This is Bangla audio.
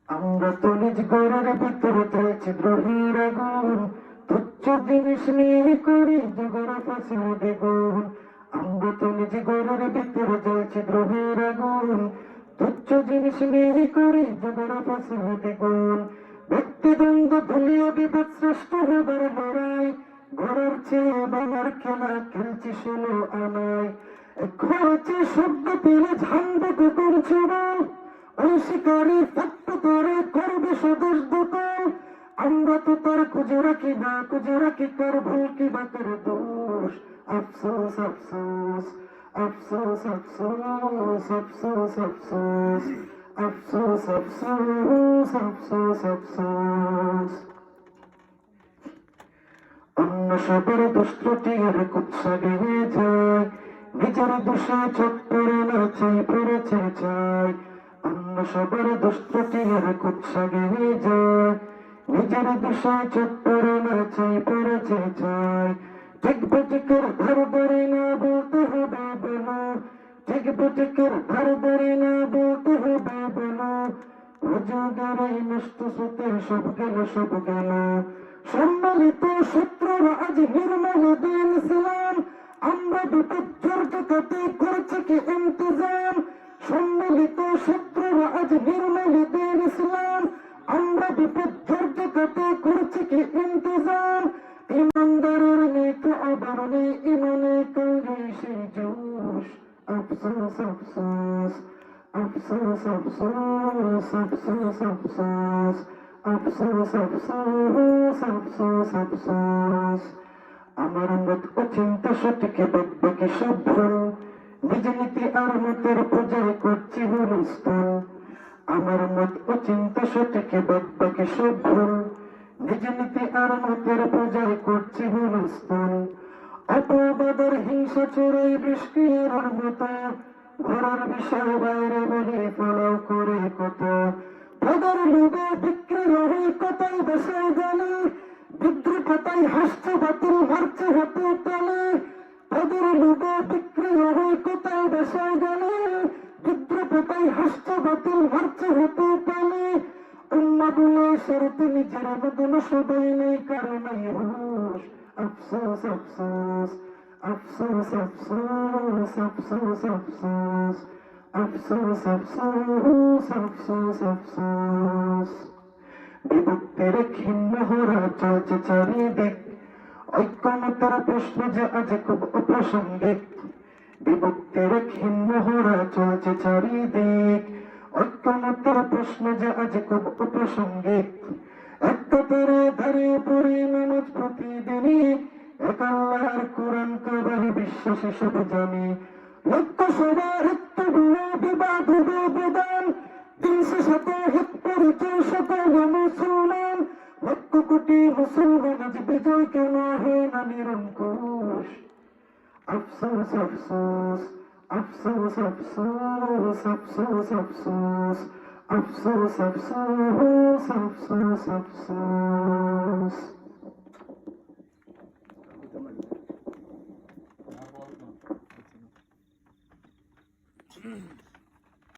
আমরা তো নিজ ঘরের ভিতরে রয়েছে দ্রোহীর আগুন, তুচ্ছ জিনিস নিয়ে করি জগর ফাঁসিয়ে গুণ। আমরা তো নিজ ঘরের ভিতরে রয়েছে দ্রোহীর আগুন, তুচ্ছ জিনিস নিয়ে করি জগর ফাঁসিয়ে গুণ। ব্যক্তিদ্বন্দ্ব ধুলিয়ে বিভেদ সৃষ্ট হবার লড়াই, ঘরের চেয়ে বাবার খেলা খেলছি 16 আনায়। ঘরেছে শব্দ পেলে ঝান্ডা কুকুর ছড়াই, ওই শিকারি সত্য করে করবে স্বদেশ দখল। আমরা তো তার খুঁজে রাখি না, খুঁজে রাখি কার ভুল কি বা কার দোষ। আফসোস আফসোস আফসোস আফসোস আফসোস আফসোস আফসোস আফসোস আফসোস আফসোস। অন্য সবার দুষ্টটি আর কুৎসা গেয়ে যায়, নিজের দোষে চোখ পড়ে না চাই পড়েছে চাই। অন্য সবার দুষ্টটি আর কুৎসা গেয়ে যায়, নিজের দোষে চোখ পড়ে না চাই পড়েছে চাই। ঠিক বেটিকের ধার ধরে না বলতে হবে বলো, ঠিক বেটিকের ধার ধরে না বলতে হবে বলো। রোজগার এই নষ্ট সুতে সব গেল সব গেল। সম্মিলিত শত্রুর আজ নির্মল দিন ইসলাম, আমরা বিপর্যয় ঠেকাতে করছে কি ইন্তজাম। সম্মিলিত শত্রুর আজ নির্মল দিন ইসলাম, আমরা বিপর্যয় ঠেকাতে করছে কি ইন্তজাম। ইমানদারের নেই আবরণে ইমানে কঙ্গে সেই জোশ। আফসোস আফসোস আফসোস আফসোস আফসোস আফসোস আফসোস আফসোস আফসোস আফসোস। আমার মত অচিন্তা সঠিকে বাকি সব ভুল, নিজ নীতি আর মতের পূজায় করছি হুলস্থুল। আমার মত অচিন্তা সঠিকে বাকি সব ভুল, নিজ নীতি আর মতের পূজায় করছি হুলস্থুল। অপবাদের হিংসা চোরাই বৃষ্টির মতো, ঘরের বিষয় বাইরে বলে ফলাও করে কত। পদের লোভে বিক্রি রহে কতাই বসায় গেলে, বিদ্রুপ কতাই হাসছে বাতিল মারছে হাতে তালে। পদের লোভে বিক্রি রহে কতাই বসায় গেলে, বিদ্রুপ কতাই হাসছে বাতিল মারছে হাতে তালে। উন্মাদুলে শরতে নিজের মতন সবাই নেই কারণে হুশ। আফসোস আফসোস আফসোস আফসোস আফসোস আফসোস আফসোস আফসোস আফসোস আফসোস। বিভক্তির ঘিন্ন হরা চলছে চারিদিক, ঐক্যমতের প্রশ্ন যে আজ খুব অপ্রাসঙ্গিক। বিভক্তির ঘিন্ন হরা চলছে চারিদিক, ঐক্যমতের প্রশ্ন যে আজ খুব অপ্রাসঙ্গিক। একটা করে দাঁড়িয়ে পড়ি নামাজ প্রতিদিনই, এক আল্লাহর কোরআন কাবাই বিশ্বাসী সব জানি। লক্ষ্য সবার একটু বিবাদ হবে বেদান, 300 হিত পরিচয় সকল মুসলমান। লক্ষ কোটি মুসলমান আজ বিজয় কেন হয় না নিরঙ্কুশ। আফসোস আফসোস আফসোস আফসোস আফসোস আফসোস আফসোস আফসোস আফসোস আফসোস।